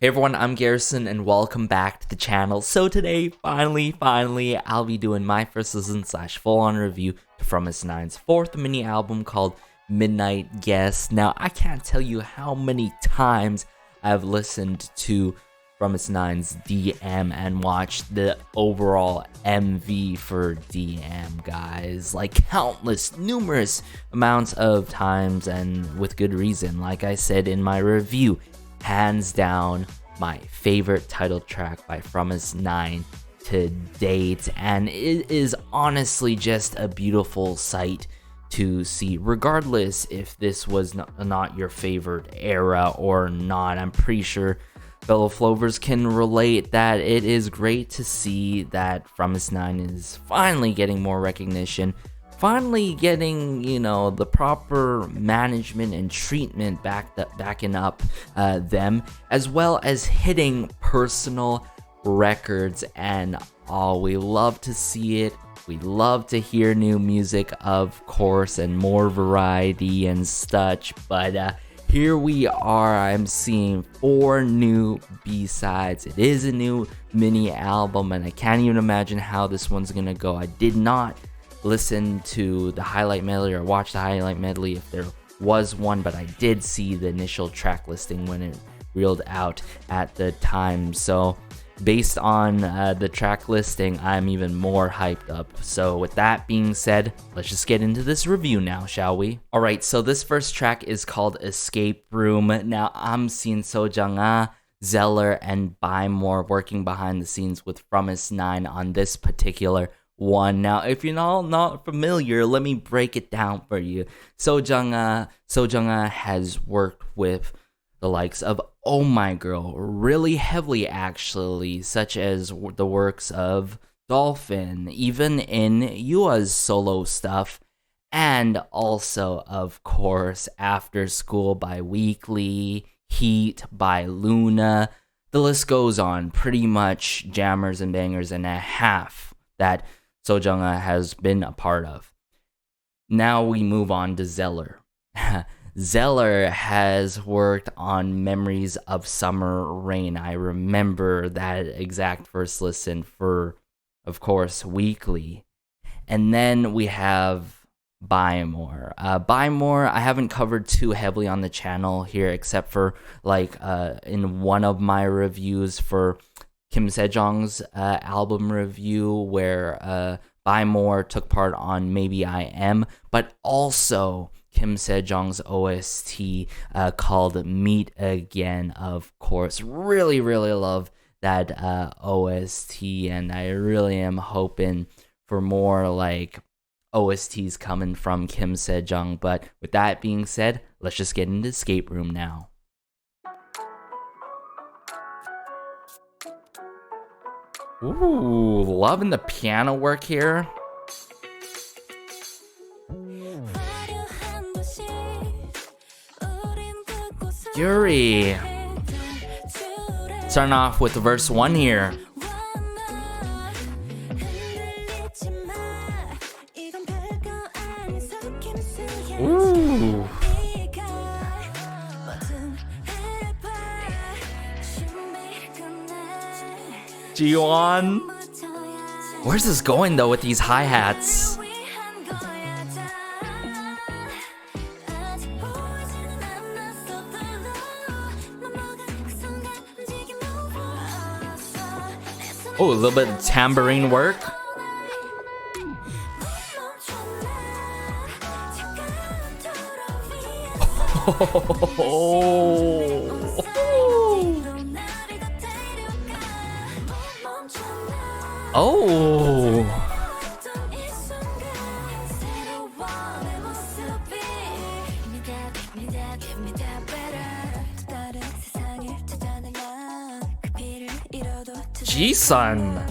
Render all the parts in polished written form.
Hey everyone, I'm Garrison and welcome back to the channel. So today, finally, I'll be doing my first listen / full-on review to Fromistnain's fourth mini album called Midnight Guest. Now, I can't tell you how many times I've listened to Fromistnain's DM and watched the overall MV for DM, guys. Like countless, numerous amounts of times, and with good reason. Like I said in my review, hands down my favorite title track by Fromistnain to date, and it is honestly just a beautiful sight to see, regardless if this was not your favorite era or not. I'm pretty sure fellow Flovers can relate that it is great to see that Fromistnain is finally getting more recognition, finally getting, the proper management and treatment backing up them, as well as hitting personal records and all. We love to see it. We love to hear new music, of course, and more variety and such, but here we are. I'm seeing 4 new B-sides. It is a new mini album, and I can't even imagine how this one's gonna go. I did not listen to the highlight medley or watch the highlight medley if there was one, but I did see the initial track listing when it reeled out at the time. So based on the track listing, I'm even more hyped up. So with that being said, let's just get into this review now, shall we? Alright, so this first track is called Escape Room. Now I'm seeing Sojang, Zeller, and Bymore working behind the scenes with Fromistnain on this particular one. Now, if you're not familiar, let me break it down for you. Sojang has worked with the likes of Oh My Girl really heavily, actually, such as the works of Dolphin, even in Yua's solo stuff, and also, of course, After School by Weekly, Heat by Luna. The list goes on. Pretty much jammers and bangers and a half that Sojang has been a part of. Now we move on to Zeller. Zeller has worked on Memories of Summer Rain. I remember that exact first listen for, of course, Weekly. And then we have Bymore. Bymore, I haven't covered too heavily on the channel here, except for in one of my reviews for Kim Sejong's album review, where Bymore took part on Maybe I Am, but also Kim Sejong's OST called Meet Again, of course. Really love that OST, and I really am hoping for more OSTs coming from Kim Sejong. But with that being said, let's just get into Escape Room now. Ooh, loving the piano work here. Yuri. Starting off with verse 1 here. Ooh. Jiwon. Where's this going though with these hi-hats? Oh, a little bit of tambourine work. Oh. G-Sun.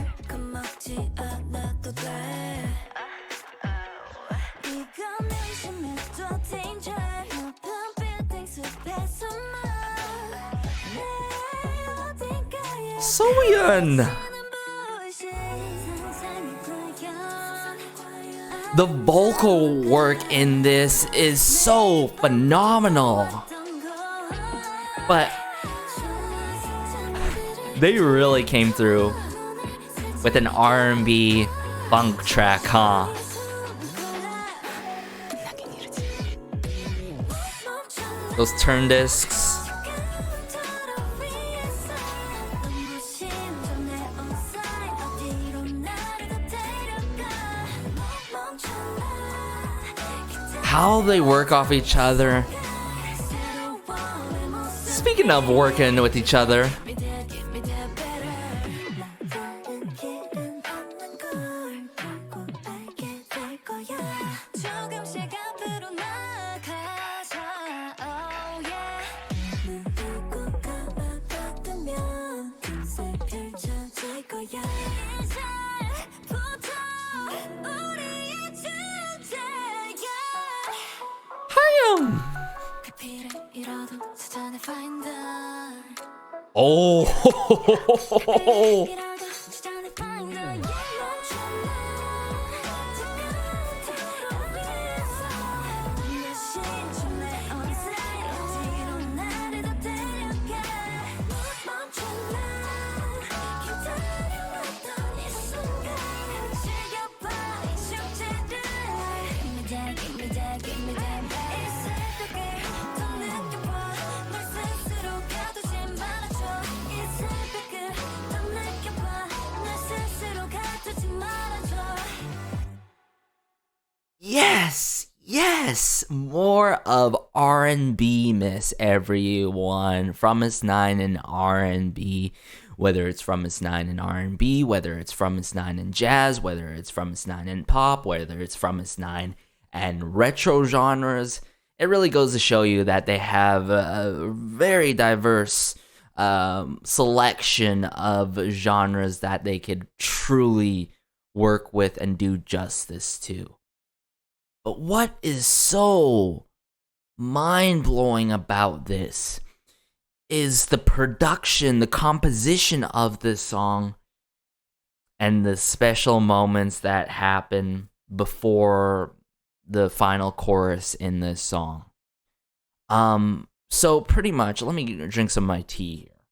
Soyeon. The vocal work in this is so phenomenal. But They really came through with an R&B funk track, huh? Those turn discs. How they work off each other. Speaking of working with each other, oh, yes, more of R&B, miss everyone. Fromist9 and R&B, whether it's Fromist9 and R&B, whether it's Fromist9 and jazz, whether it's Fromist9 and pop, whether it's Fromist9 and retro genres. It really goes to show you that they have a very diverse selection of genres that they could truly work with and do justice to. But what is so mind-blowing about this is the production, the composition of this song, and the special moments that happen before the final chorus in this song. So pretty much, let me drink some of my tea here.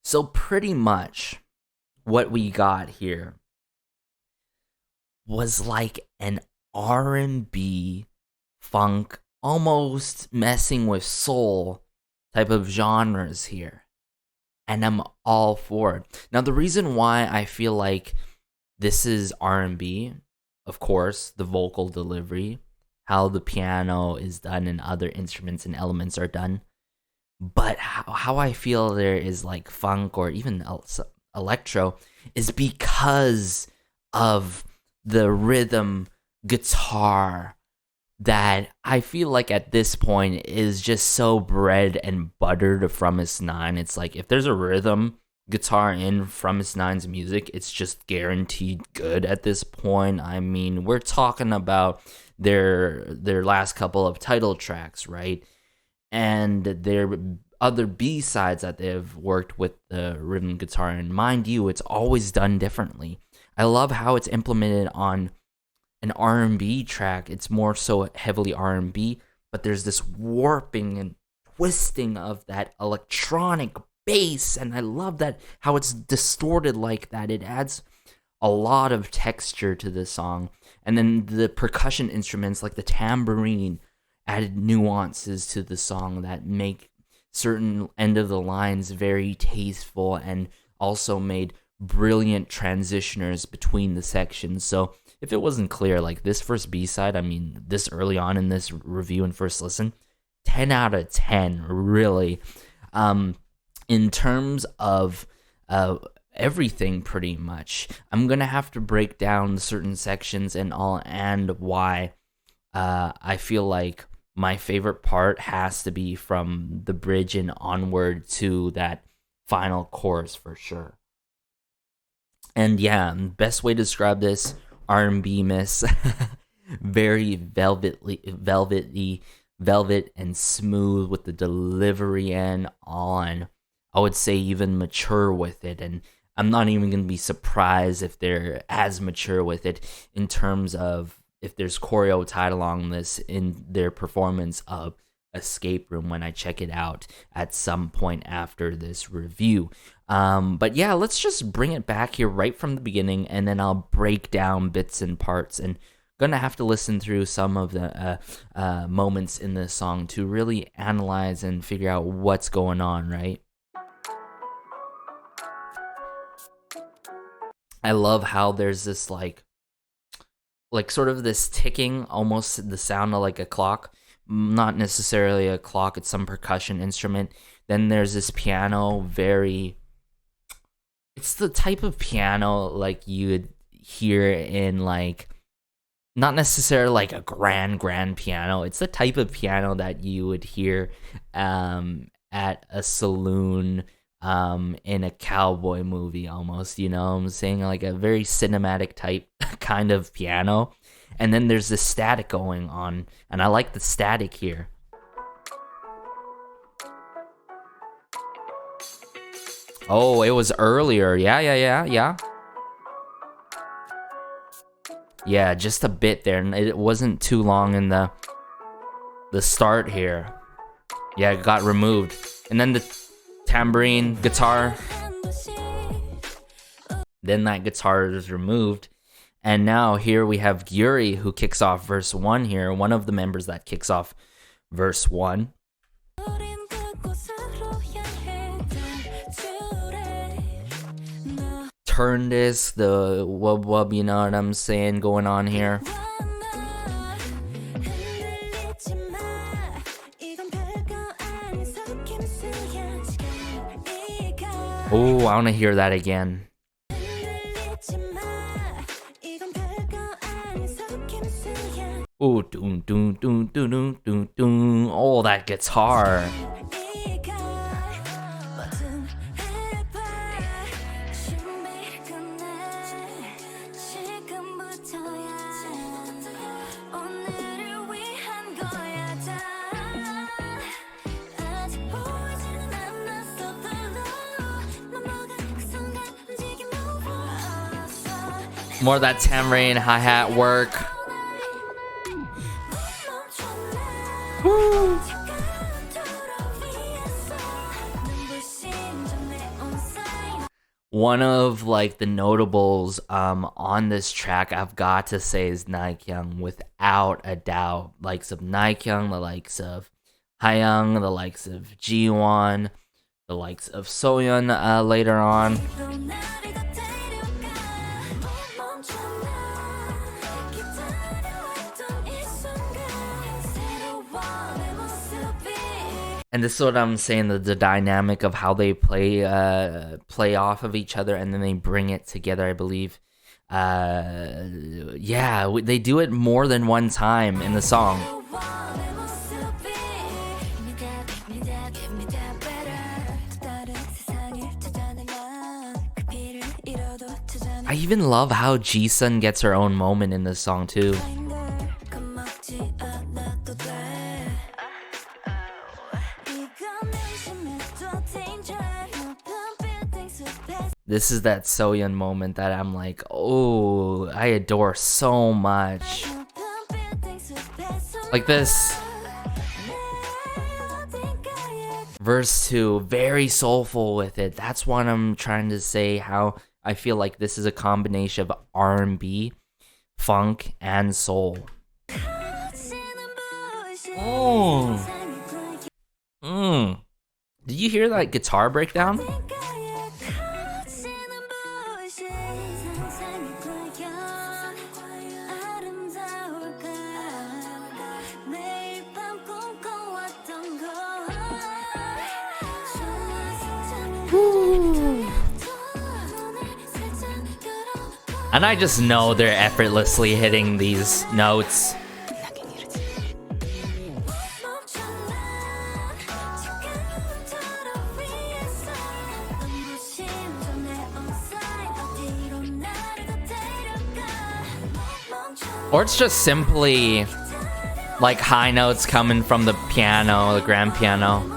So pretty much what we got here was like an R&B, funk, almost messing with soul type of genres here. And I'm all for it. Now, the reason why I feel like this is R&B, of course, the vocal delivery, how the piano is done and other instruments and elements are done. But how I feel there is like funk or even electro is because of the rhythm guitar that I feel like at this point is just so bread and butter to Fromist9. It's like if there's a rhythm guitar in Fromist9's music, it's just guaranteed good at this point. I mean, we're talking about their last couple of title tracks, right? And their other B-sides that they've worked with the rhythm guitar. And mind you, it's always done differently. I love how it's implemented on an R&B track. It's more so heavily R&B, but there's this warping and twisting of that electronic bass, and I love that how it's distorted like that. It adds a lot of texture to the song. And then the percussion instruments like the tambourine added nuances to the song that make certain end of the lines very tasteful and also made brilliant transitioners between the sections. So if it wasn't clear, like this first B-side, I mean, this early on in this review and first listen, 10 out of 10, really. In terms of everything, pretty much, I'm gonna have to break down certain sections and all, and why I feel like my favorite part has to be from the bridge and onward to that final chorus for sure. And yeah, best way to describe this, R&B miss. Very velvet and smooth with the delivery and on. I would say even mature with it. And I'm not even going to be surprised if they're as mature with it in terms of if there's choreo tied along this in their performance of escape room when I check it out at some point after this review. But yeah, let's just bring it back here right from the beginning, and then I'll break down bits and parts, and gonna have to listen through some of the moments in this song to really analyze and figure out what's going on, right? I love how there's this like sort of this ticking, almost the sound of like a clock. Not necessarily a clock, it's some percussion instrument. Then there's this piano, it's the type of piano like you would hear in like, not necessarily like a grand piano. It's the type of piano that you would hear at a saloon in a cowboy movie almost, you know what I'm saying? Like a very cinematic type kind of piano. And then there's this static going on, and I like the static here. Oh, it was earlier. Yeah. Yeah, just a bit there, and it wasn't too long in the start here. Yeah, it got removed. And then the tambourine, guitar. Then that guitar is removed. And now here we have Gyuri, who kicks off verse 1 here, one of the members that kicks off verse 1. Turn this, the wub wub, you know what I'm saying, going on here. Oh, I want to hear that again. Oh, doon doon doon doon doon doon doon. Oh, that guitar. More of that tambourine hi-hat work. Woo. One of like the notables on this track, I've got to say, is Naekyung, without a doubt. Likes of Naekyung, the likes of Hayoung, the likes of Jiwon, the likes of Soyeon later on. And this is what I'm saying, the dynamic of how they play off of each other, and then they bring it together, I believe. Yeah, they do it more than one time in the song. I even love how Jisun gets her own moment in this song too. This is that Soyeon moment that I'm like, oh, I adore so much. Like this. Verse 2, very soulful with it. That's what I'm trying to say, how I feel like this is a combination of R&B, funk, and soul. Did you hear that guitar breakdown? And I just know they're effortlessly hitting these notes. Or it's just simply like high notes coming from the piano, the grand piano.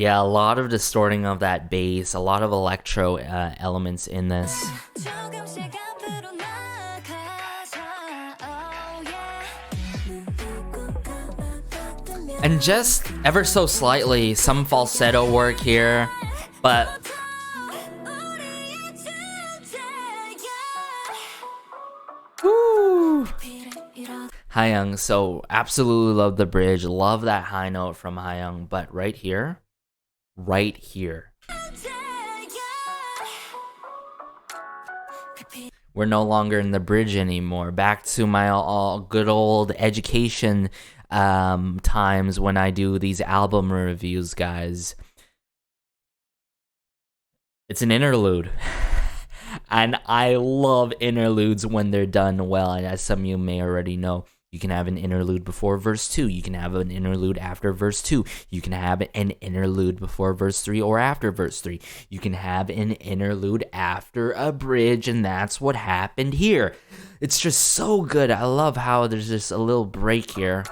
Yeah, a lot of distorting of that bass, a lot of electro elements in this. And just ever so slightly, some falsetto work here, but woo! Hayoung, so absolutely love the bridge, love that high note from Hayoung, but right here, we're no longer in the bridge anymore. Back to my good old education times when I do these album reviews, guys. It's an interlude. And I love interludes when they're done well. And as some of you may already know, you can have an interlude before verse 2. You can have an interlude after verse 2. You can have an interlude before verse 3 or after verse 3. You can have an interlude after a bridge, and that's what happened here. It's just so good. I love how there's just a little break here.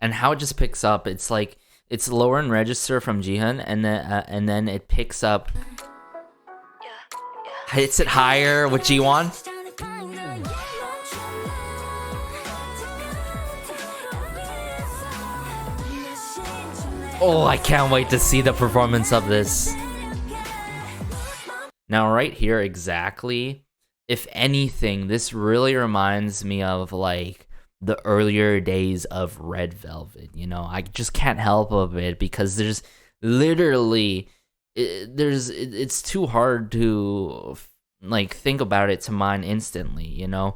And how it just picks up, it's like it's lower in register from Jihoon, and then it picks up, hits it higher with Jiwon. Oh, I can't wait to see the performance of this. Now, right here, exactly, if anything, this really reminds me of like the earlier days of Red Velvet. You know, I just can't help of it because there's literally it's too hard to like think about it to mind instantly. You know,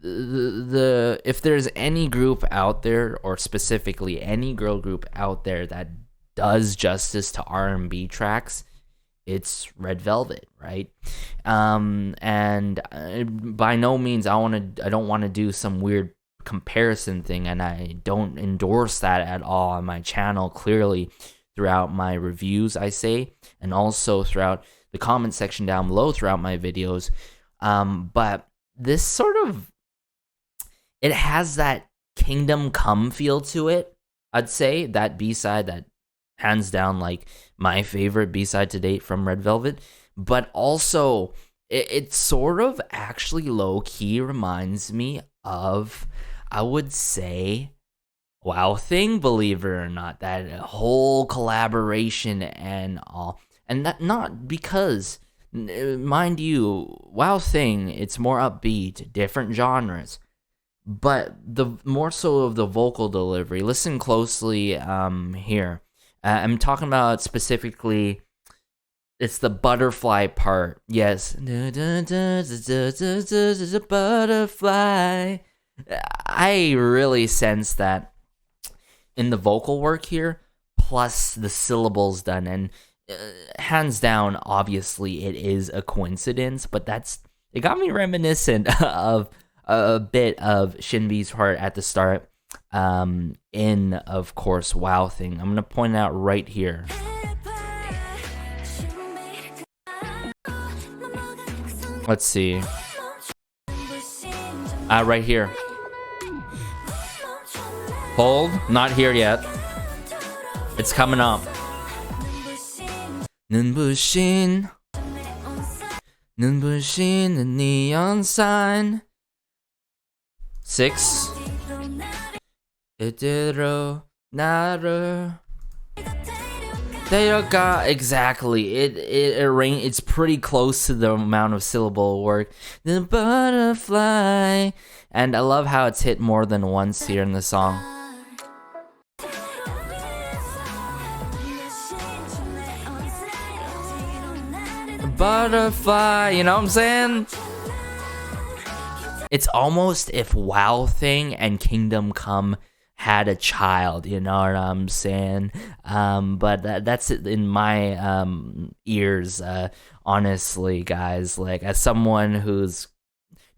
the if there's any group out there, or specifically any girl group out there that does justice to R&B tracks, it's Red Velvet, right? And by no means I don't want to do some weird comparison thing, and I don't endorse that at all on my channel. Clearly, throughout my reviews, I say, and also throughout the comment section down below throughout my videos. But this sort of, it has that Kingdom Come feel to it. I'd say that B-side, that hands down like my favorite B-side to date from Red Velvet, but also it sort of actually low-key reminds me of, I would say, Wow Thing, believe it or not, that whole collaboration and all. And that not because, mind you, Wow Thing, it's more upbeat, different genres, but the more so of the vocal delivery. Listen closely here. I'm talking about specifically, it's the butterfly part. Yes. Butterfly. I really sense that in the vocal work here, plus the syllables done. And hands down, obviously, it is a coincidence, but it got me reminiscent of a bit of Shinbi's part at the start. In, of course, Wow Thing. I'm going to point out right here. Let's see. Right here. Hold. Not here yet. It's coming up. 눈부신 the neon sign. 6. 이대로 나를 데려가. Exactly. It's pretty close to the amount of syllable work. The butterfly. And I love how it's hit more than once here in the song. Butterfly, you know what I'm saying? It's almost if Wow Thing and Kingdom Come had a child, you know what I'm saying? But that's it in my ears, honestly, guys. Like, as someone who's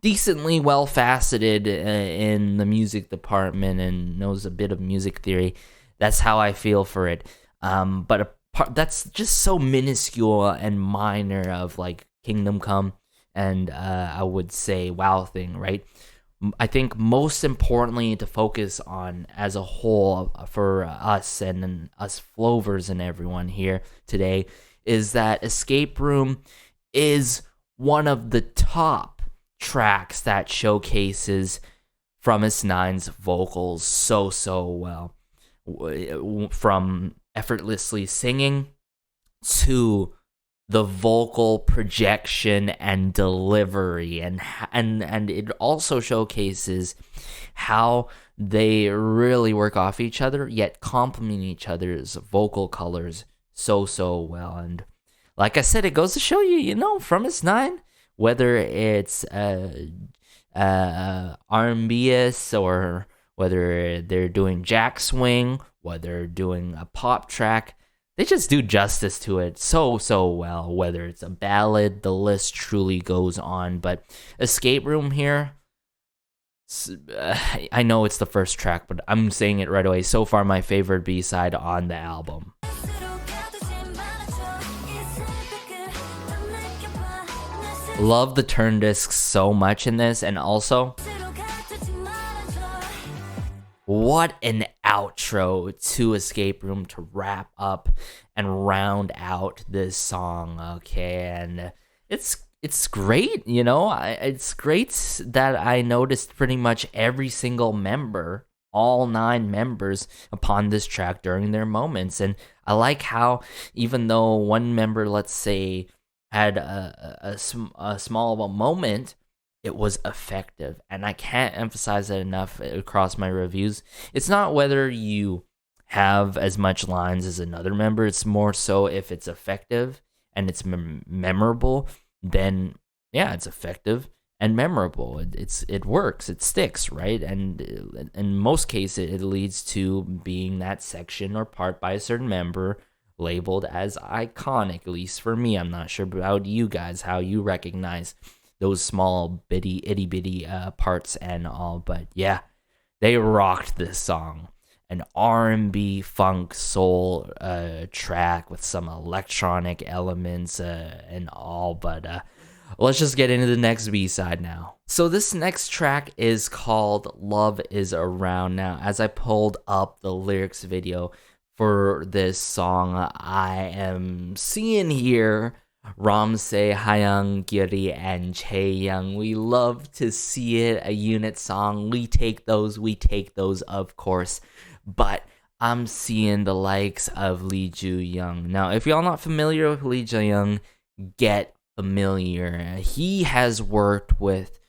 decently well-faceted in the music department and knows a bit of music theory, that's how I feel for it. But that's just so minuscule and minor of, like, Kingdom Come. and I would say wow thing, right? I think most importantly to focus on as a whole for us and us Flovers and everyone here today is that Escape Room is one of the top tracks that showcases Fromist9's vocals so well. From effortlessly singing to the vocal projection and delivery, and it also showcases how they really work off each other yet complement each other's vocal colors so well. And like I said, it goes to show you, Fromist9, whether it's R&B-ish or whether they're doing jack swing, whether they're doing a pop track, they just do justice to it so well. Whether it's a ballad, the list truly goes on. But Escape Room here, I know it's the first track, but I'm saying it right away. So far, my favorite B-side on the album. Love the turn discs so much in this, and also, what an outro to Escape Room to wrap up and round out this song, okay? And it's great, it's great that I noticed pretty much every single member, all 9 members, upon this track during their moments. And I like how, even though one member, let's say, had a small of a moment, it was effective. And I can't emphasize that enough across my reviews. It's not whether you have as much lines as another member. It's more so if it's effective and it's memorable, then yeah, it's effective and memorable. It works. It sticks, right? And in most cases, it leads to being that section or part by a certain member labeled as iconic, at least for me. I'm not sure about you guys, how you recognize those small itty bitty parts and all, but yeah, they rocked this song. An R&B funk soul track with some electronic elements and all, but let's just get into the next B-side now. So this next track is called Love Is Around. Now, as I pulled up the lyrics video for this song, I am seeing here Ramsey, Hyung, Giri, and Chaeyoung. We love to see it, a unit song. We take those, of course. But I'm seeing the likes of Lee Ju-young. Now, if y'all not familiar with Lee Ju-young, get familiar. He has worked with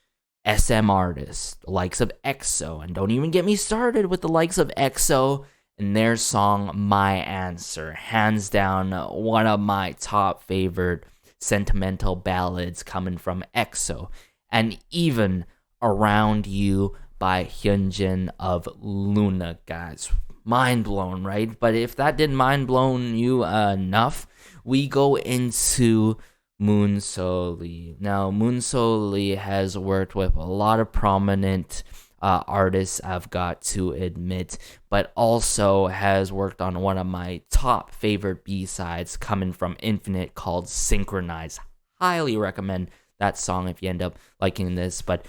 SM artists, the likes of EXO. And don't even get me started with the likes of EXO and their song My Answer. Hands down, one of my top favorite sentimental ballads coming from EXO. And even Around You by Hyunjin of Luna, guys. Mind blown, right? But if that didn't mind blown you enough, we go into Moon So Lee. Now, Moon So Lee has worked with a lot of prominent artists, I've got to admit, but also has worked on one of my top favorite B-sides coming from Infinite called Synchronize. Highly recommend that song if you end up liking this, but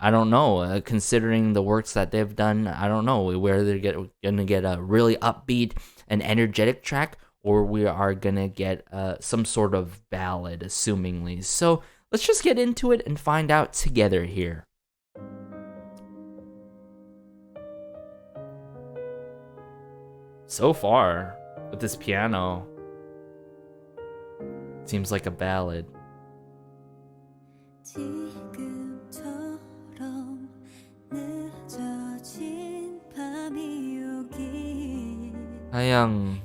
I don't know, considering the works that they've done, I don't know where they're gonna get a really upbeat and energetic track, or we are gonna get some sort of ballad, assumingly. So let's just get into it and find out together here. So far, with this piano, seems like a ballad. Hyung.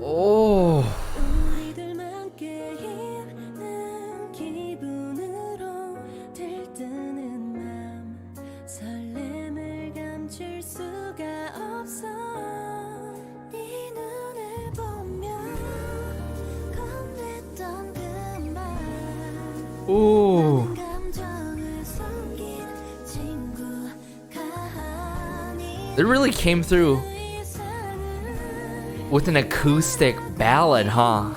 Oh. Ooh. They really came through with an acoustic ballad, huh?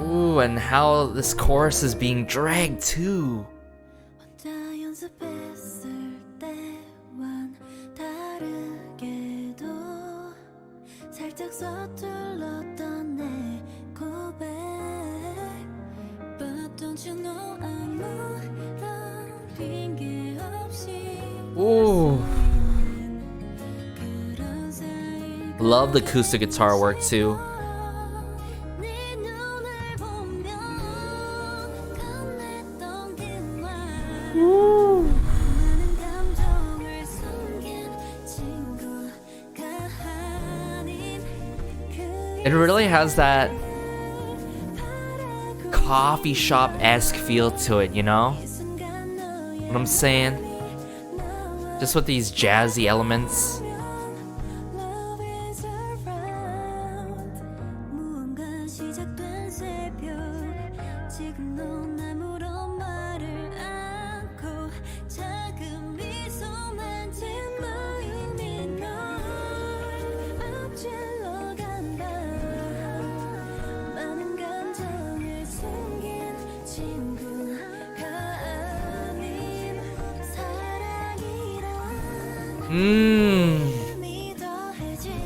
Ooh, and how this chorus is being dragged too. Ooh. Love the acoustic guitar work too. Ooh. It really has that coffee shop-esque feel to it, you know? What I'm saying? Just with these jazzy elements.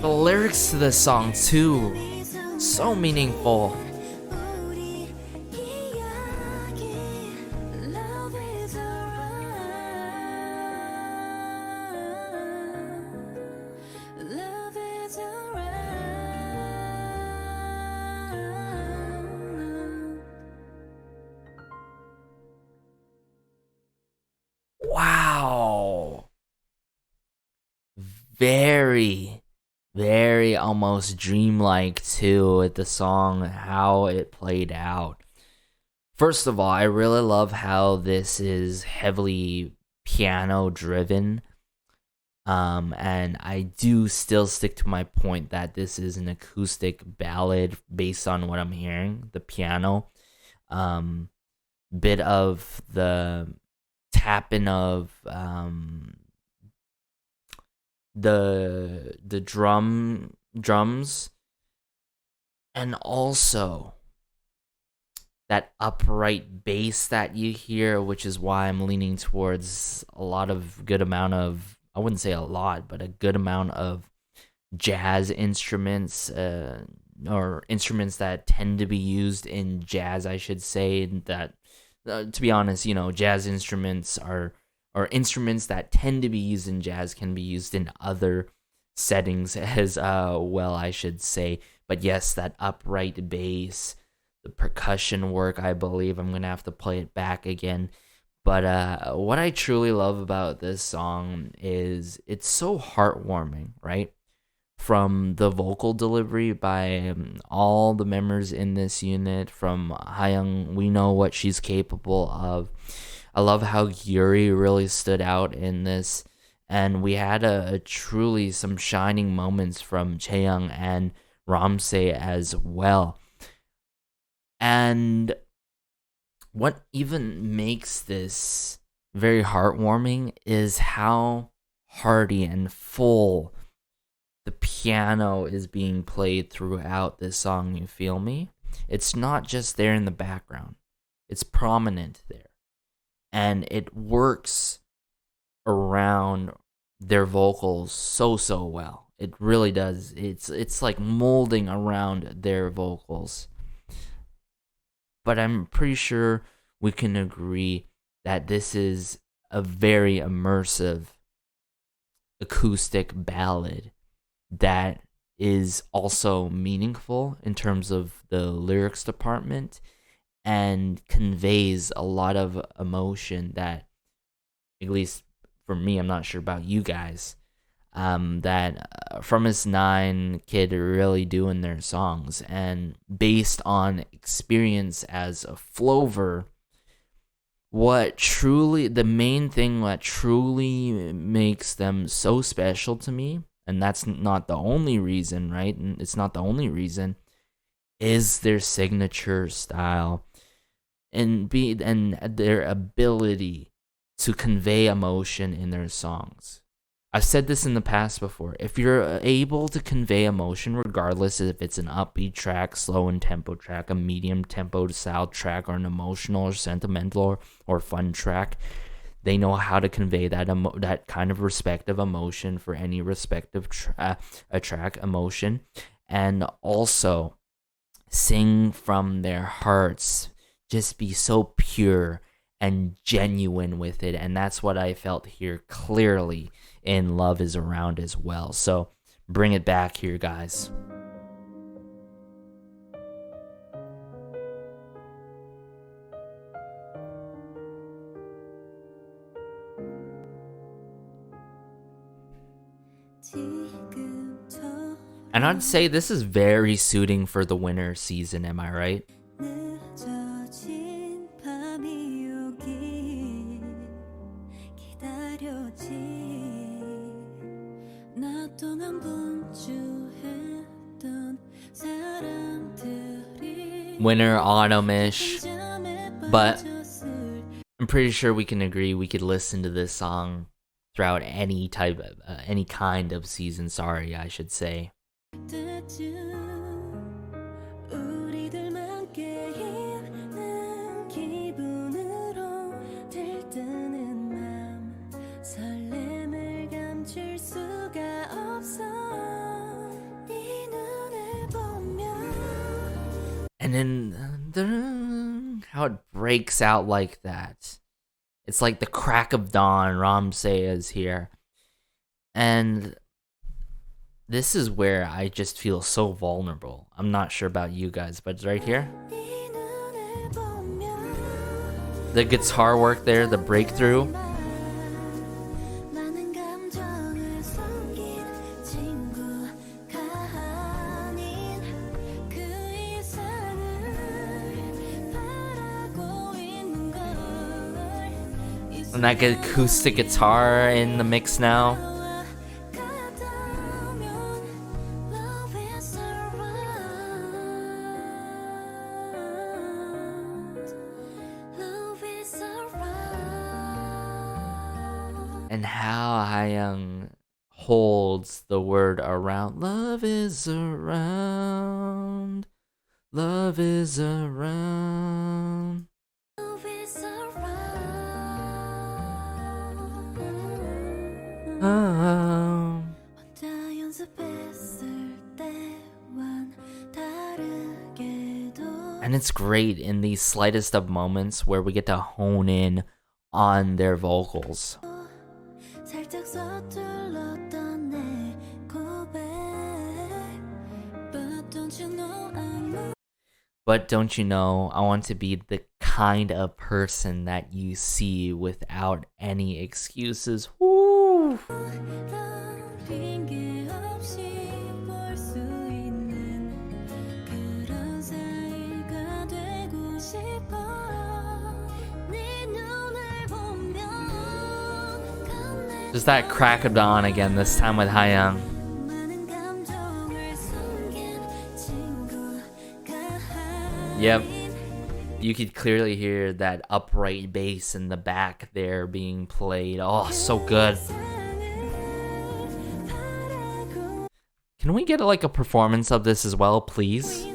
The lyrics to this song too, so meaningful. Wow. Very almost dreamlike too with the song, how it played out. First of all, I really love how this is heavily piano driven. And I do still stick to my point that this is an acoustic ballad based on what I'm hearing, the piano. Bit of the tapping of the drums, and also that upright bass that you hear, which is why I'm leaning towards a lot of good amount of, I wouldn't say a lot, but a good amount of jazz instruments, or instruments that tend to be used in jazz, I should say. That to be honest, you know, jazz instruments are, or instruments that tend to be used in jazz can be used in other settings as well, I should say. But yes, that upright bass, the percussion work, I believe I'm gonna have to play it back again. But what I truly love about this song is it's so heartwarming, right? From the vocal delivery by all the members in this unit, from Hayoung, we know what she's capable of. I love how Yuri really stood out in this, and we had a truly some shining moments from Chaeyoung and Ramsey as well. And what even makes this very heartwarming is how hearty and full the piano is being played throughout this song, you feel me? It's not just there in the background. It's prominent there. And it works around their vocals so well. It really does. It's like molding around their vocals. But I'm pretty sure we can agree that this is a very immersive acoustic ballad that is also meaningful in terms of the lyrics department, and conveys a lot of emotion that, at least for me, I'm not sure about you guys, that Fromist9 Kid are really doing their songs. And based on experience as a Flover, the main thing what truly makes them so special to me, and that's not the only reason, right? And it's not the only reason, is their signature style and their ability to convey emotion in their songs. I've said this in the past before. If you're able to convey emotion, regardless if it's an upbeat track, slow and tempo track, a medium tempo style track, or an emotional or sentimental or fun track, they know how to convey that kind of respective emotion for any respective track emotion, and also sing from their hearts. Just be so pure and genuine with it, and that's what I felt here clearly in Love Is Around as well. So bring it back here, guys. And I'd say this is very suiting for the winter season, am I right? Winter, autumn-ish, but I'm pretty sure we can agree we could listen to this song throughout any kind of season. Sorry, I should say. And then how it breaks out like that. It's like the crack of dawn, Ramsey is here. And this is where I just feel so vulnerable. I'm not sure about you guys, but right here. The guitar work there, the breakthrough. And that acoustic guitar in the mix now. And how Hayoung holds the word around. Love is around. Love is around. And it's great in these slightest of moments where we get to hone in on their vocals. But don't you know, I want to be the kind of person that you see without any excuses. Woo! Just that crack of dawn again, this time with Hayoung. Yep. You could clearly hear that upright bass in the back there being played. Oh, so good. Can we get like a performance of this as well, please?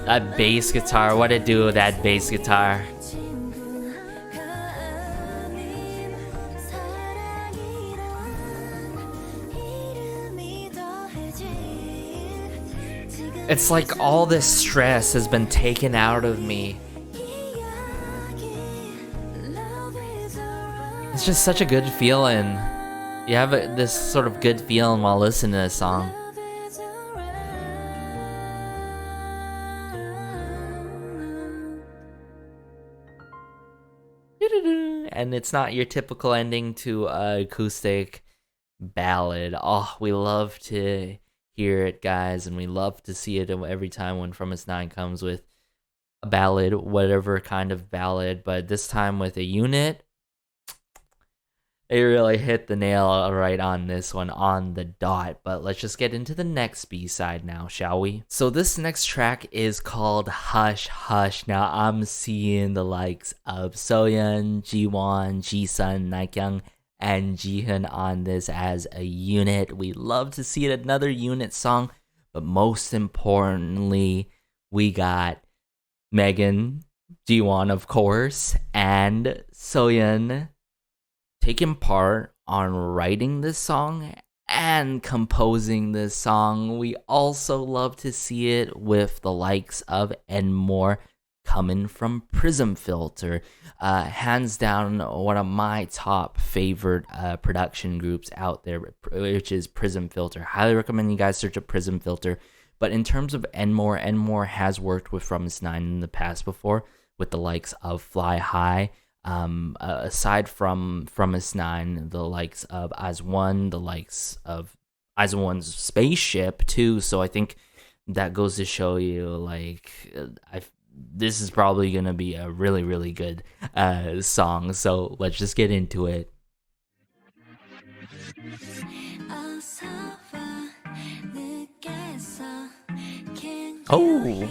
That bass guitar, what it do with that bass guitar? It's like all this stress has been taken out of me. It's just such a good feeling. You have this sort of good feeling while listening to this song. And it's not your typical ending to an acoustic ballad. Oh, we love to hear it, guys, and we love to see it every time when Fromist9 comes with a ballad, whatever kind of ballad, but this time with a unit. They really hit the nail right on this one, on the dot. But let's just get into the next B-side now, shall we? So this next track is called Hush Hush. Now I'm seeing the likes of Soyeon, Jiwon, Jisun, Nakyung, and Jihoon on this as a unit. We love to see it, another unit song. But most importantly, we got Megan, Jiwon, of course, and Soyeon taking part on writing this song and composing this song. We also love to see it with the likes of and more coming from Prism Filter. Hands down, one of my top favorite production groups out there, which is Prism Filter. Highly recommend you guys search up Prism Filter. But in terms of Enmore has worked with Fromist9 in the past before, with the likes of Fly High. Aside from Fromist9, the likes of As1, the likes of As1's Spaceship too. So I think that goes to show you, like, this is probably gonna be a really, really good song. So let's just get into it. Oh.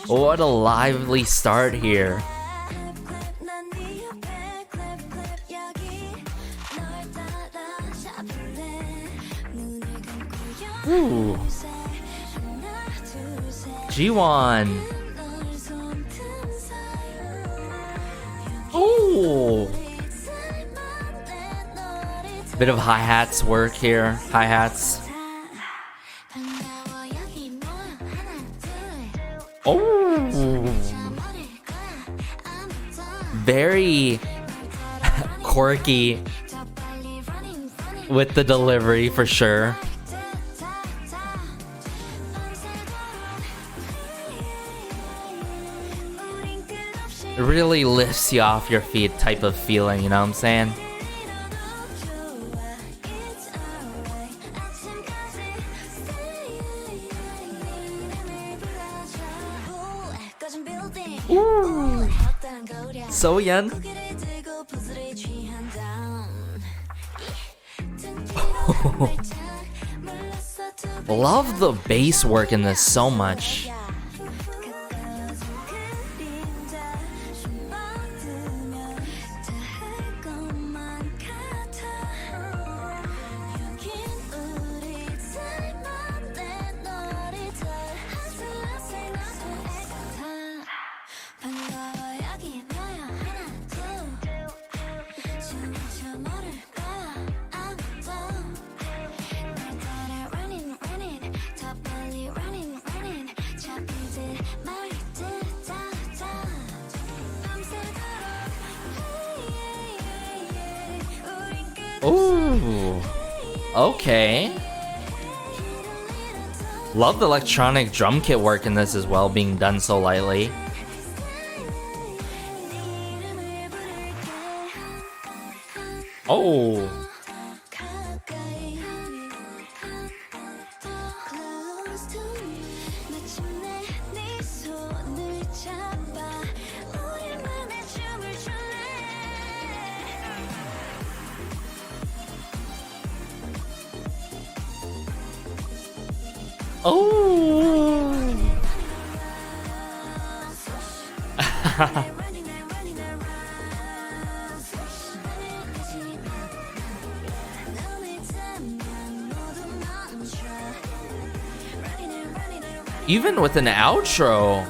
What a lively start here. Ooh. Jiwon. Oh. Bit of hi-hats work here. Hi-hats. Oh, very quirky with the delivery for sure. It really lifts you off your feet type of feeling, you know what I'm saying? Ooh. Soyeon. Love the bass work in this so much. Ooh, okay. Love the electronic drum kit work in this as well, being done so lightly. Oh. Oh. Even with an outro.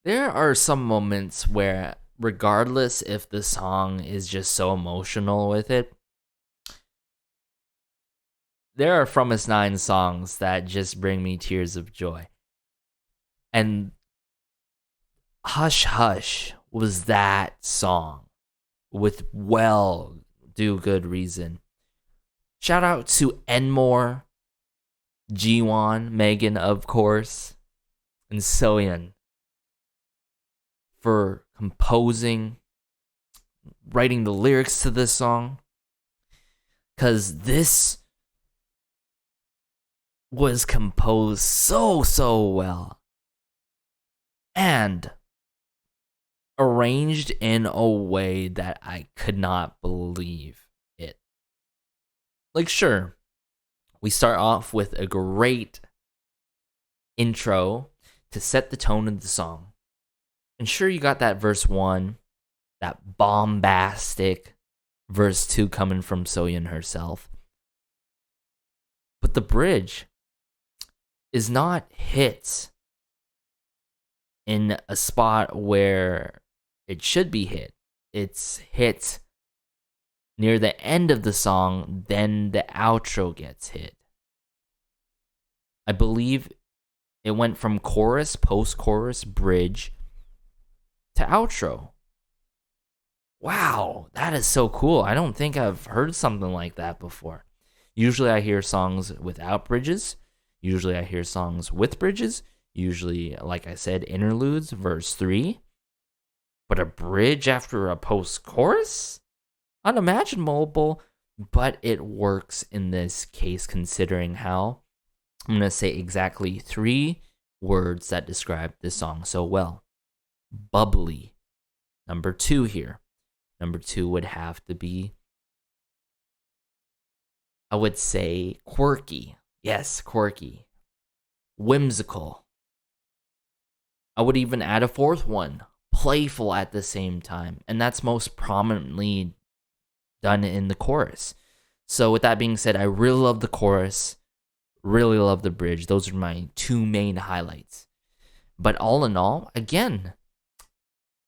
There are some moments where, regardless if the song is just so emotional with it, there are Fromist9 songs that just bring me tears of joy. And Hush Hush was that song with do good reason. Shout out to Enmore, Jiwon, Megan, of course, and Soyeon for composing, writing the lyrics to this song. Because this was composed so well. And arranged in a way that I could not believe it. Like, sure, we start off with a great intro to set the tone of the song. And sure, you got that verse 1, that bombastic verse 2 coming from Soyeon herself. But the bridge is not hit in a spot where it should be hit. It's hit near the end of the song, then the outro gets hit. I believe it went from chorus, post-chorus, bridge to outro. Wow, that is so cool. I don't think I've heard something like that before. Usually I hear songs without bridges. Usually I hear songs with bridges. Usually, like I said, interludes, verse 3. But a bridge after a post-chorus? Unimaginable, but it works in this case considering how I'm going to say exactly 3 words that describe this song so well. Bubbly. Number 2 here. Number 2 would have to be, I would say, quirky. Yes, quirky. Whimsical. I would even add a 4th one. Playful at the same time. And that's most prominently done in the chorus. So with that being said, I really love the chorus. Really love the bridge. Those are my 2 main highlights. But all in all, again,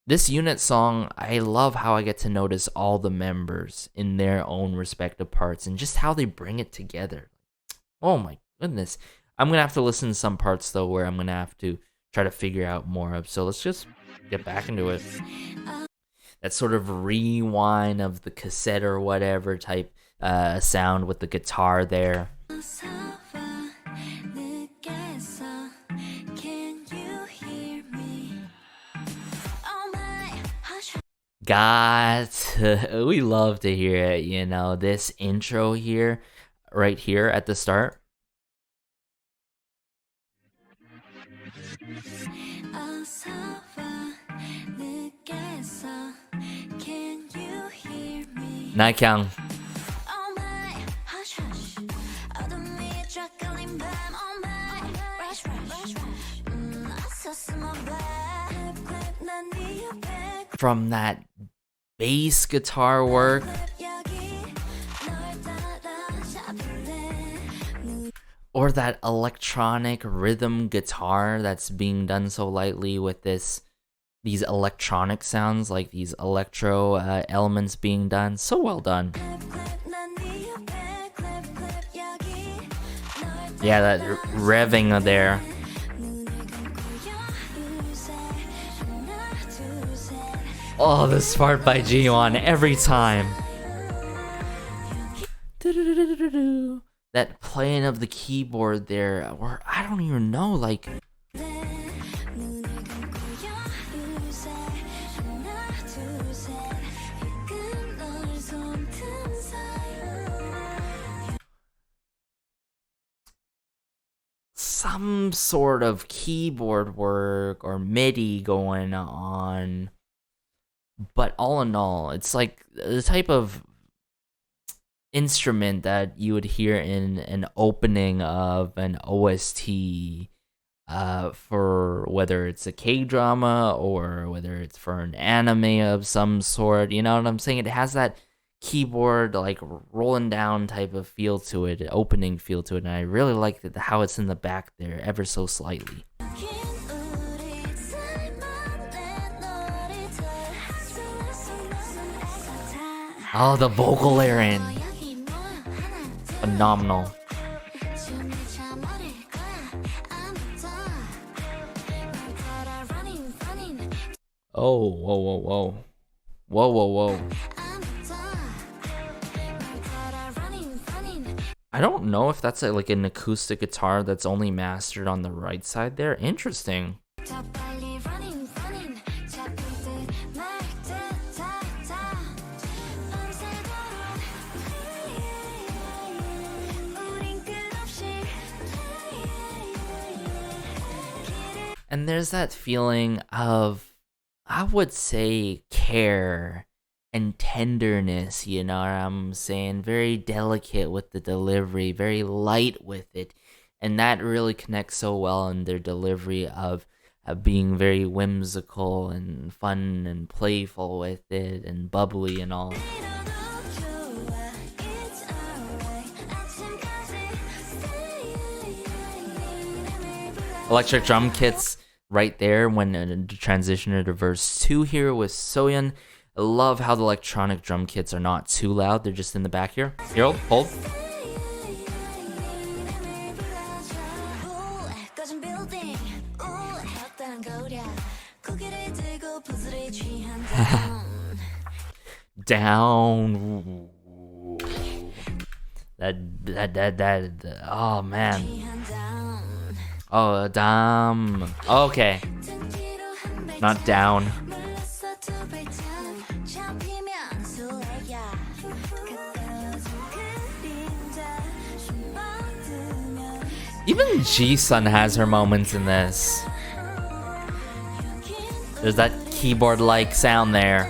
this unit song, I love how I get to notice all the members in their own respective parts and just how they bring it together. Oh my goodness. I'm going to have to listen to some parts, though, where I'm going to have to try to figure out more of. So let's just get back into it. That sort of rewind of the cassette or whatever type sound with the guitar there. We love to hear it, you know, this intro here, right here at the start. 나이캉. From that bass guitar work, or that electronic rhythm guitar that's being done so lightly with these electronic sounds, like these electro elements being done. So well done. Yeah, that revving there. Oh, this part by Jiwon every time. That playing of the keyboard there, or I don't even know, like. Some sort of keyboard work or MIDI going on. But all in all, it's like the type of instrument that you would hear in an opening of an OST for whether it's a K-drama or whether it's for an anime of some sort. You know what I'm saying? It has that keyboard like rolling down type of feel to it, opening feel to it, and I really like how it's in the back there ever so slightly. Oh, the vocal layer in. Phenomenal. Oh, whoa, whoa, whoa. Whoa, whoa, whoa. I don't know if that's like an acoustic guitar that's only mastered on the right side there. Interesting. And there's that feeling of, I would say, care and tenderness, you know what I'm saying? Very delicate with the delivery, very light with it. And that really connects so well in their delivery of being very whimsical and fun and playful with it and bubbly and all. Electric drum kits right there when the transitioner to verse 2 here with Soyeon. I love how the electronic drum kits are not too loud, they're just in the back here. Here, hold. Down. That, oh man. Oh, damn. Okay. Not down. Even Ji-sun has her moments in this. There's that keyboard-like sound there.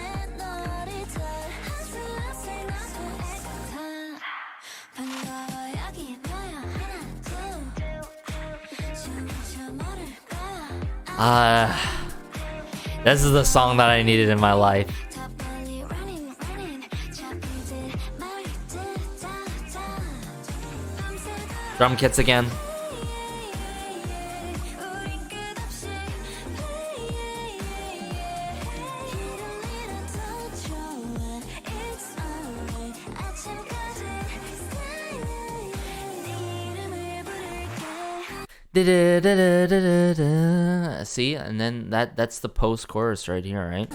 This is the song that I needed in my life. Drum kits again. See, and then that's the post-chorus right here, right?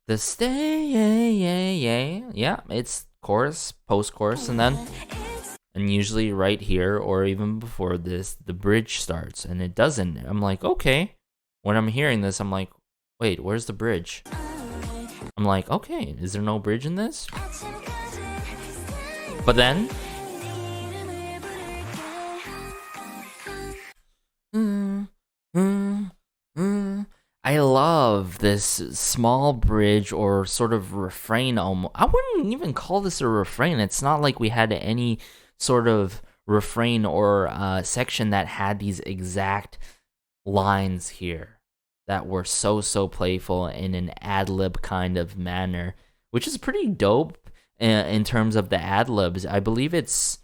The stay, yeah, it's chorus, post-chorus, and usually right here or even before this, the bridge starts, and it doesn't. I'm like, okay. When I'm hearing this, I'm like, wait, where's the bridge? I'm like, okay, is there no bridge in this? But then I love this small bridge or sort of refrain. Almost, I wouldn't even call this a refrain. It's not like we had any sort of refrain or section that had these exact lines here that were so playful in an ad-lib kind of manner, which is pretty dope in terms of the ad-libs. I believe it's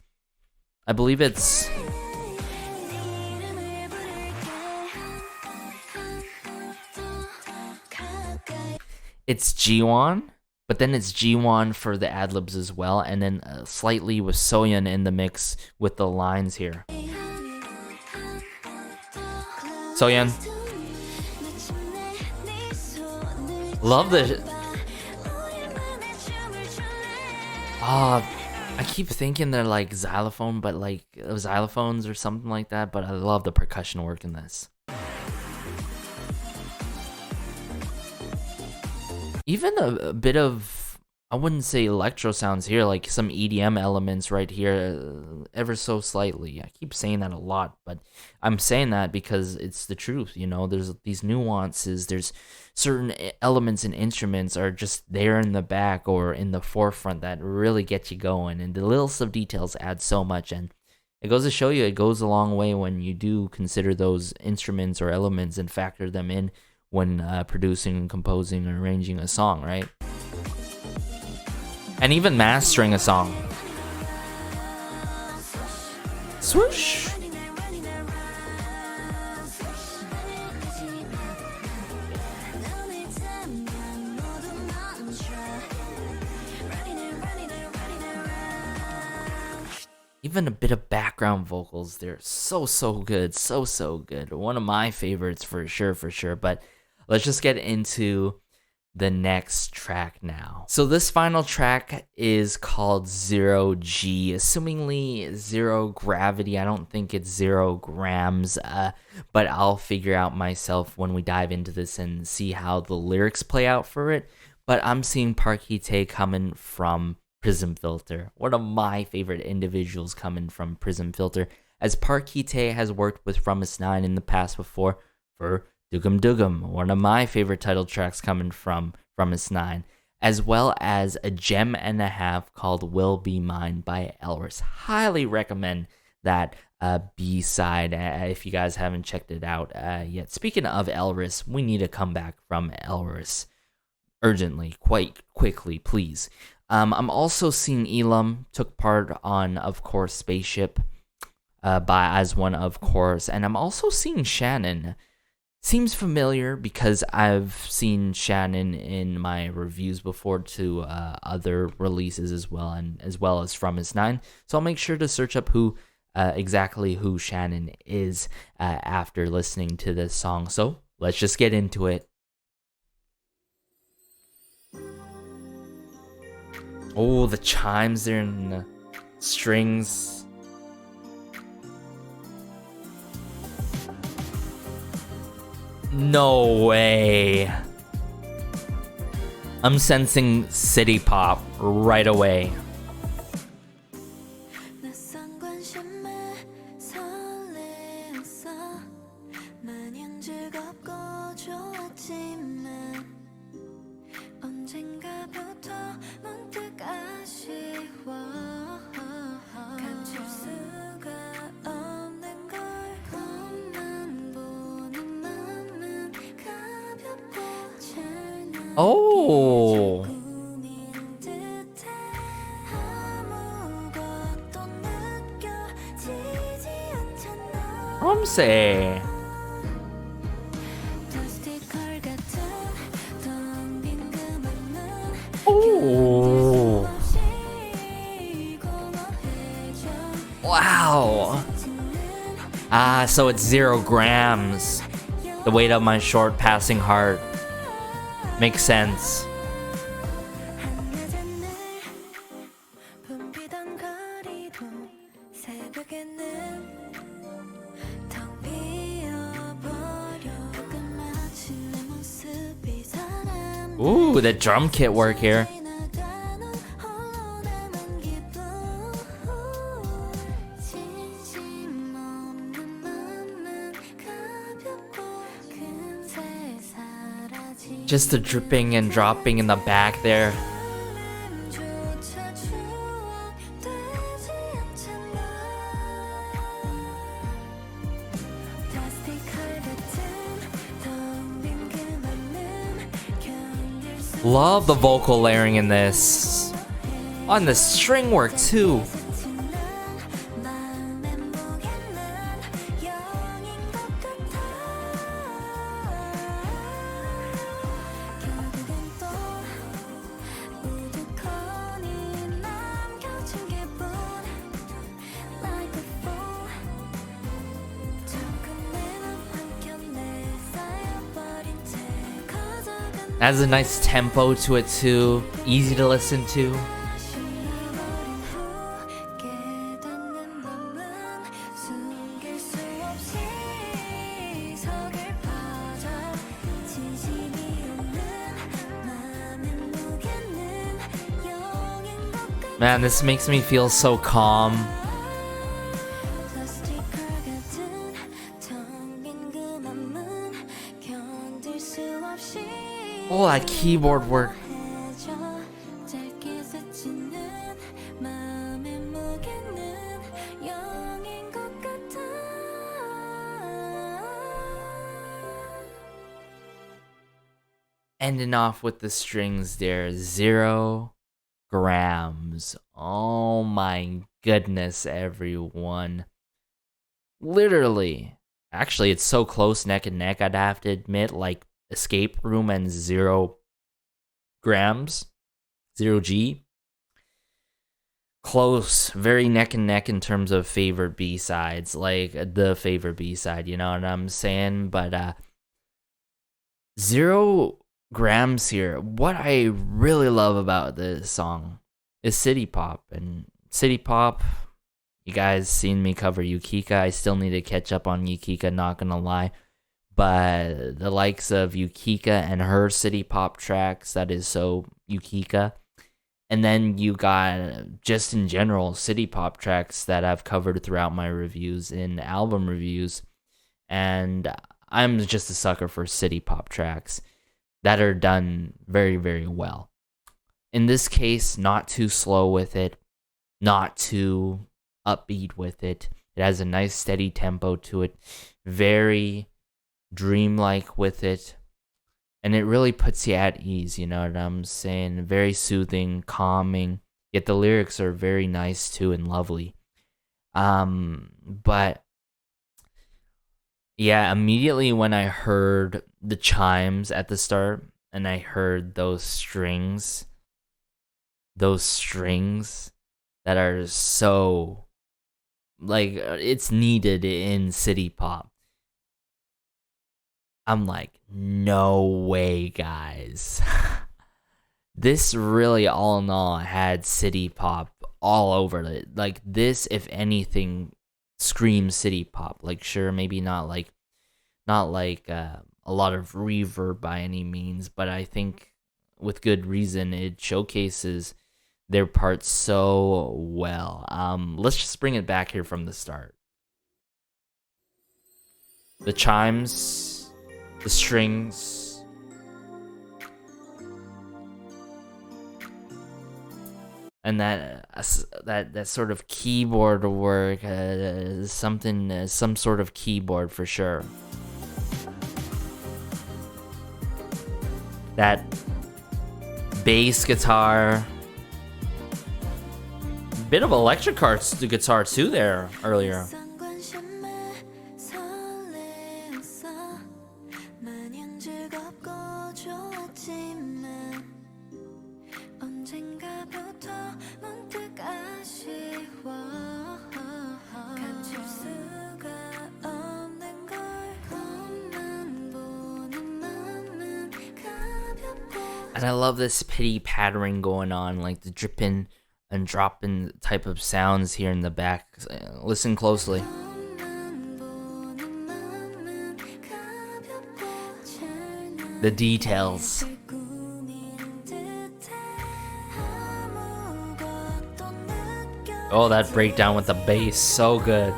G1, but then it's G1 for the ad-libs as well, and then slightly with Soyeon in the mix with the lines here. Soyeon. Love the... I keep thinking they're like xylophone, but like xylophones or something like that, but I love the percussion work in this. Even a bit of, I wouldn't say electro sounds here, like some EDM elements right here, ever so slightly. I keep saying that a lot, but I'm saying that because it's the truth, you know? There's these nuances, there's certain elements and instruments are just there in the back or in the forefront that really get you going, and the little sub details add so much, and it goes to show you it goes a long way when you do consider those instruments or elements and factor them in when producing and composing and arranging a song, right? And even mastering a song. Swoosh! Even a bit of background vocals. They're so good. So good. One of my favorites for sure. But let's just get into the next track now. So this final track is called Zero G, assumingly zero gravity. I don't think it's 0 grams, but I'll figure out myself when we dive into this and see how the lyrics play out for it. But I'm seeing Parkite coming from Prism Filter, one of my favorite individuals coming from Prism Filter, as Parkite has worked with Fromist9 in the past before for Dugum Dugum, one of my favorite title tracks coming from Fromist9, as well as a gem and a half called Will Be Mine by Elris. Highly recommend that B-side if you guys haven't checked it out yet. Speaking of Elris, we need to come back from Elris urgently, quite quickly, please. I'm also seeing Elam took part on, of course, Spaceship as one, of course, and I'm also seeing Shannon. Seems familiar because I've seen Shannon in my reviews before to other releases as well, and as well as Fromist9. So I'll make sure to search up exactly who Shannon is after listening to this song. So let's just get into it. Oh, the chimes there and the strings. No way. I'm sensing city pop right away. Oh, Romsey. Oh, wow. So it's 0 grams. The weight of my short passing heart. Makes sense. Ooh, the drum kit work here. Just the dripping and dropping in the back there. Love the vocal layering in this. On the string work too. Has a nice tempo to it too, easy to listen to. Man, this makes me feel so calm. Oh, that keyboard work. Ending off with the strings there, 0 grams. Oh my goodness, everyone. Literally. Actually, it's so close neck and neck, I'd have to admit, like Escape Room and 0 grams, 0 G. close, very neck and neck in terms of favorite B-sides, like the favorite B-side, you know what I'm saying? But 0 grams here. What I really love about this song is city pop. And city pop, you guys seen me cover Yukika. I still need to catch up on Yukika, not gonna lie. But the likes of Yukika and her city pop tracks, that is so Yukika. And then you got, just in general, city pop tracks that I've covered throughout my reviews in album reviews. And I'm just a sucker for city pop tracks that are done very, very well. In this case, not too slow with it, not too upbeat with it. It has a nice steady tempo to it, very dreamlike with it. And it really puts you at ease, you know what I'm saying? Very soothing, calming, yet the lyrics are very nice too and lovely. But yeah, immediately when I heard the chimes at the start and I heard those strings that are so, like, it's needed in city pop. I'm like, no way, guys. This really, all in all, had city pop all over it. Like, this, if anything, screams city pop. Like, sure, maybe not like a lot of reverb by any means, but I think with good reason it showcases their parts so well. Let's just bring it back here from the start. The chimes, the strings, and that sort of keyboard work, some sort of keyboard for sure. That bass guitar, bit of electric guitar too there earlier. And I love this pity pattering going on, like the dripping and dropping type of sounds here in the back. Listen closely. The details. Oh, that breakdown with the bass, so good.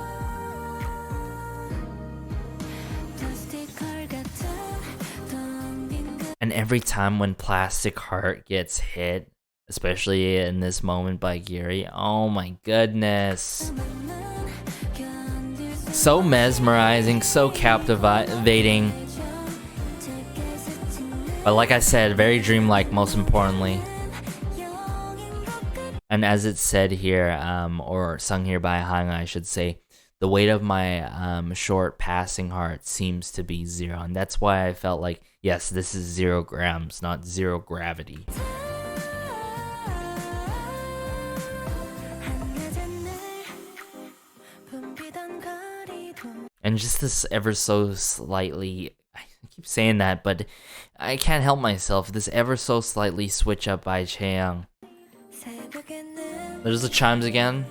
And every time when Plastic Heart gets hit, especially in this moment by Gary, oh my goodness. So mesmerizing, so captivating. But like I said, very dreamlike, most importantly. And as it's said here, or sung here by Hang, I should say, the weight of my short passing heart seems to be 0. And that's why I felt like, yes, this is 0 grams, not 0 gravity. And just this ever so slightly, I keep saying that, but I can't help myself, this ever so slightly switch up by Chaeyoung. There's the chimes again.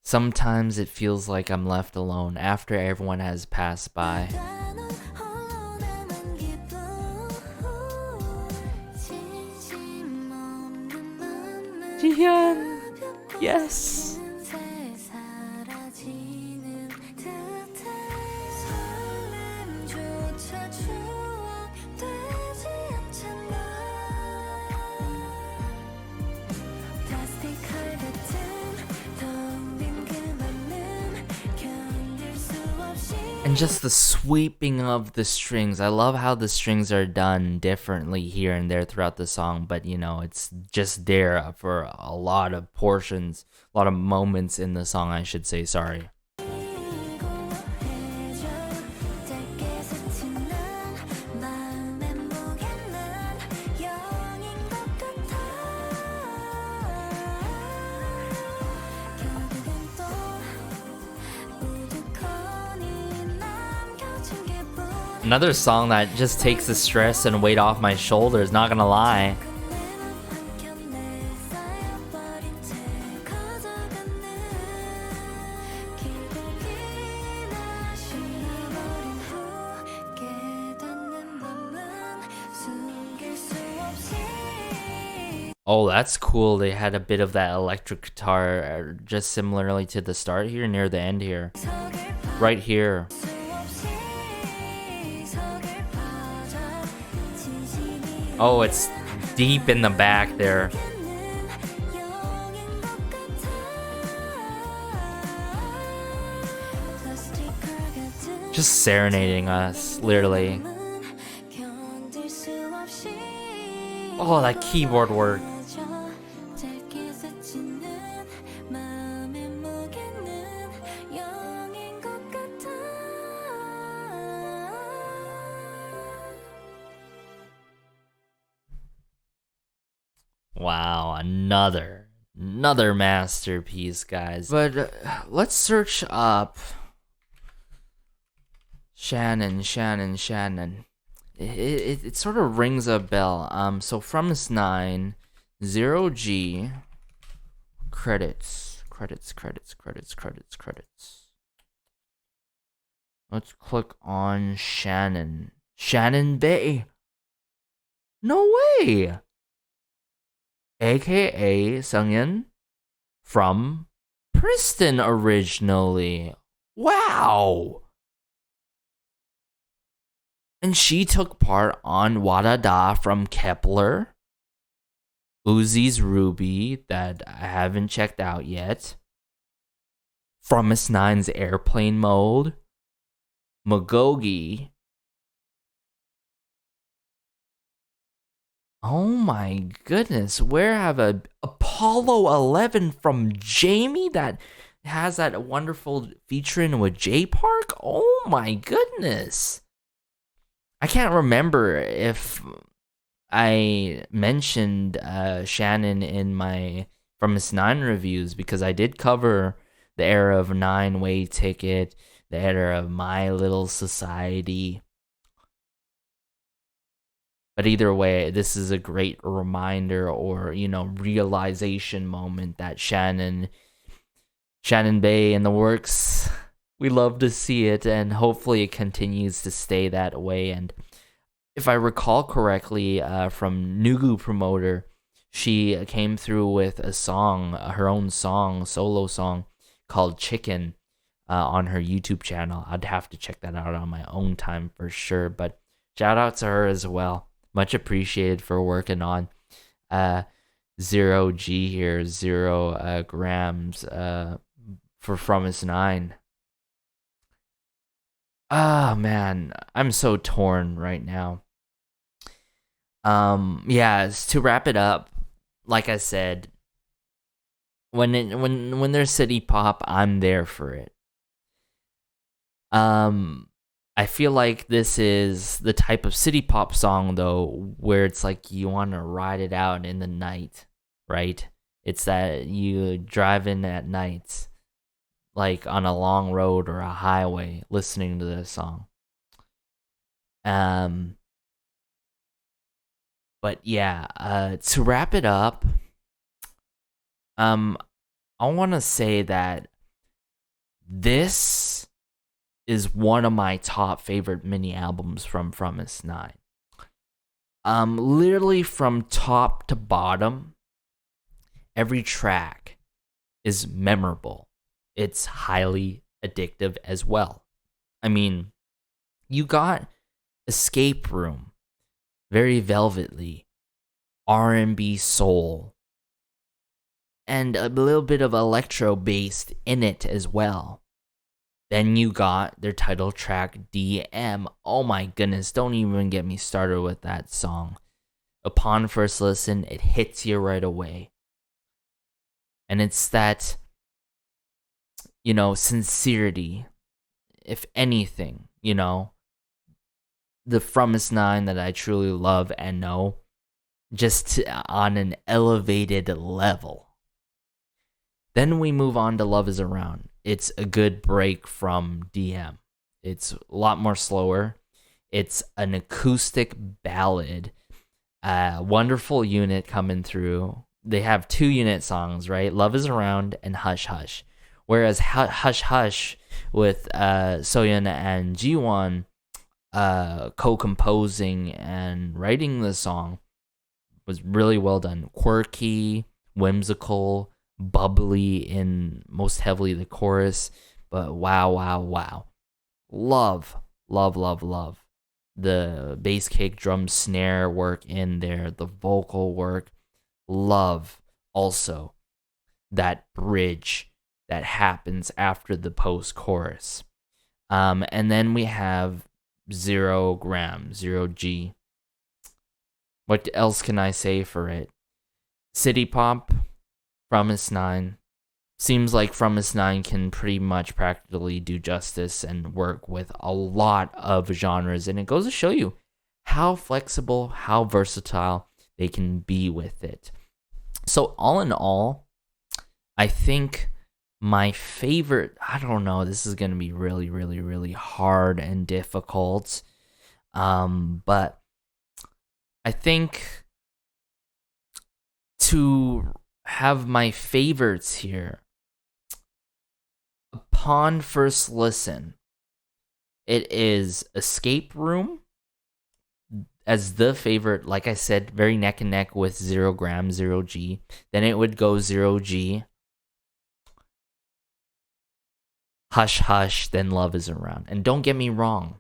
Sometimes it feels like I'm left alone after everyone has passed by. Jihyun, yes. And just the sweeping of the strings. I love how the strings are done differently here and there throughout the song, but you know, it's just there for a lot of portions, a lot of moments in the song, I should say, sorry. Another song that just takes the stress and weight off my shoulders, not gonna lie. Oh, that's cool. They had a bit of that electric guitar, just similarly to the start here, near the end here. Right here. Oh, it's deep in the back there. Just serenading us, literally. Oh, that keyboard work. Wow, another masterpiece, guys. But let's search up Shannon. It sort of rings a bell. So Fromist9, 0G, credits. Let's click on Shannon. Shannon Bay. No way. AKA Sungyeon from Priston originally. Wow. And she took part on Wadada from Kepler, Uzi's Ruby that I haven't checked out yet, Fromist9's Airplane Mode, Magogi. Oh my goodness, where have a Apollo 11 from Jamie that has that wonderful featuring with J Park? Oh my goodness. I can't remember if I mentioned Shannon in my Fromist9 reviews, because I did cover the era of 9-Way Ticket, the era of My Little Society. But either way, this is a great reminder or, realization moment that Shannon Bay in the works. We love to see it, and hopefully it continues to stay that way. And if I recall correctly, from Nugu Promoter, she came through with a song, her own song, solo song, called Chicken, on her YouTube channel. I'd have to check that out on my own time for sure, but shout out to her as well. Much appreciated for working on 0G here, 0 grams for Fromist9. Ah, man, I'm so torn right now. Yeah, to wrap it up, like I said, when there's city pop, I'm there for it. I feel like this is the type of city pop song, though, where it's like you want to ride it out in the night, right? It's that you drive in at night, like on a long road or a highway, listening to this song. But yeah, to wrap it up, I want to say that this is one of my top favorite mini albums from Fromist9. Literally from top to bottom, every track is memorable. It's highly addictive as well. I mean, you got Escape Room, very velvetly, R&B soul, and a little bit of electro based in it as well. Then you got their title track, DM. Oh my goodness, don't even get me started with that song. Upon first listen, it hits you right away. And it's that, sincerity, if anything, the Fromist9 that I truly love and know, just on an elevated level. Then we move on to Love Is Around. It's a good break from DM. It's a lot more slower. It's an acoustic ballad. Wonderful unit coming through. They have 2 unit songs, right? Love Is Around and Hush Hush. Whereas Hush Hush with Soyeon and Jiwon co-composing and writing the song was really well done. Quirky, whimsical, bubbly in most heavily the chorus. But wow. Love the bass kick, drum, snare work in there, the vocal work. Love also that bridge that happens after the post-chorus. And then we have 0 G. What else can I say for it? City pop, Promise9. Seems like Promise9 can pretty much practically do justice and work with a lot of genres, and it goes to show you how flexible, how versatile they can be with it. So all in all, I think my favorite, I don't know, this is going to be really hard and difficult, but I think to have my favorites here, upon first listen, it is Escape Room as the favorite. Like I said, very neck and neck with 0 G. Then it would go 0 G, Hush Hush, then Love Is Around. And don't get me wrong,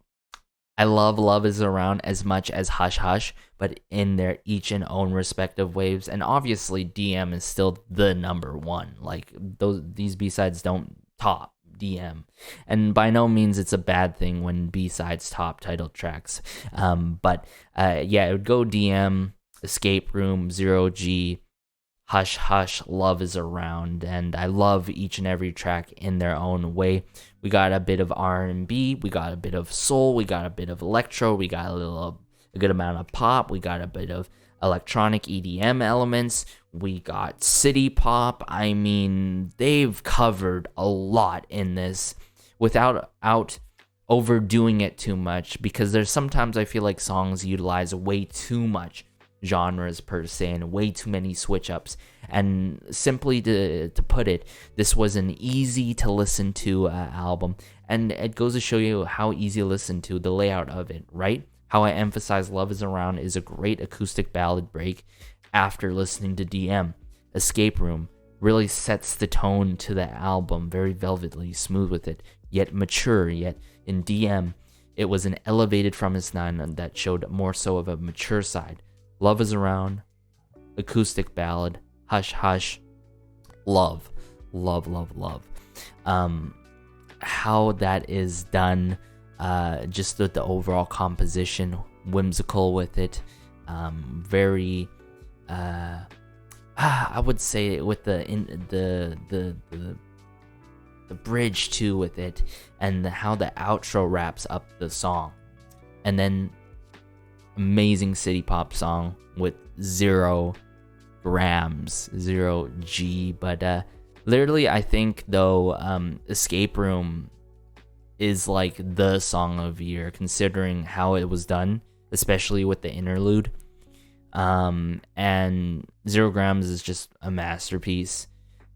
I love Love Is Around as much as Hush Hush, but in their each and own respective waves. And obviously DM is still the number one. Like these B-sides don't top DM, and by no means it's a bad thing when B-sides top title tracks. But it would go DM, Escape Room, 0 G, Hush Hush, Love Is Around, and I love each and every track in their own way. We got a bit of R&B, we got a bit of soul, we got a bit of electro, we got a good amount of pop, we got a bit of electronic EDM elements, we got city pop. I mean, they've covered a lot in this without overdoing it too much, because there's sometimes I feel like songs utilize way too much genres per se and way too many switch ups. And simply to put it, this was an easy to listen to album, and it goes to show you how easy to listen to, the layout of it, right? How I emphasize Love Is Around is a great acoustic ballad break after listening to DM. Escape Room really sets the tone to the album, very velvetly smooth with it, yet mature. Yet in DM, it was an elevated Promise9 that showed more so of a mature side. Love Is Around, acoustic ballad, Hush Hush, love. How that is done, just the overall composition, whimsical with it, very, I would say with the bridge too with it, and how the outro wraps up the song, and then amazing city pop song with 0 G. But literally, I think though, Escape Room is like the song of the year, considering how it was done, especially with the interlude. And 0 is just a masterpiece.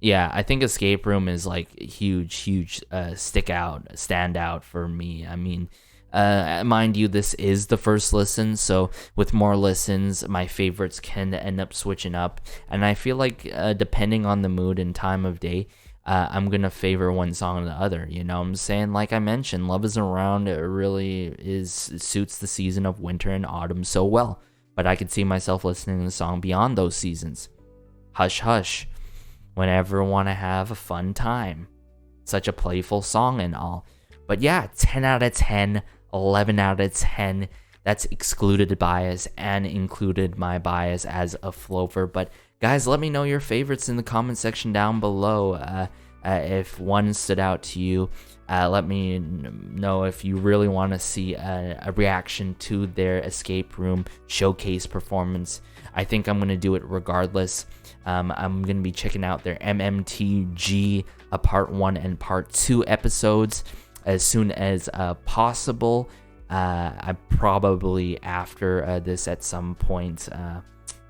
Yeah, I think Escape Room is like huge standout for me. I mean, mind you, this is the first listen, so with more listens, my favorites can end up switching up, and I feel like depending on the mood and time of day, I'm gonna favor one song or the other. You know what I'm saying? Like I mentioned, Love Is Around, it really suits the season of winter and autumn so well, but I could see myself listening to the song beyond those seasons. Hush Hush, whenever I want to have a fun time. Such a playful song and all. But yeah, 10 out of 10, 11 out of 10. That's excluded bias and included my bias as a floater. But guys, let me know your favorites in the comment section down below. If one stood out to you, let me know if you really want to see a reaction to their Escape Room showcase performance. I think I'm going to do it regardless. I'm going to be checking out their MMTG Part 1 and Part 2 episodes as soon as possible. I probably after this at some point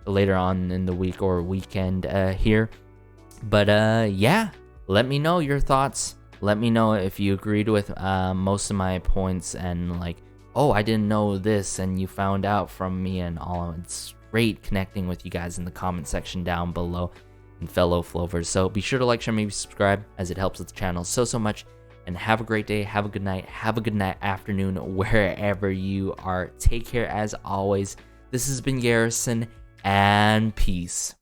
later on in the week or weekend here. But yeah, let me know your thoughts. Let me know if you agreed with most of my points, and like, oh, I didn't know this and you found out from me and all. It's great connecting with you guys in the comment section down below, and fellow Flovers. So be sure to like, share, maybe subscribe, as it helps with the channel so much. And have a great day, have a good night, afternoon, wherever you are. Take care as always. This has been Garrison, and peace.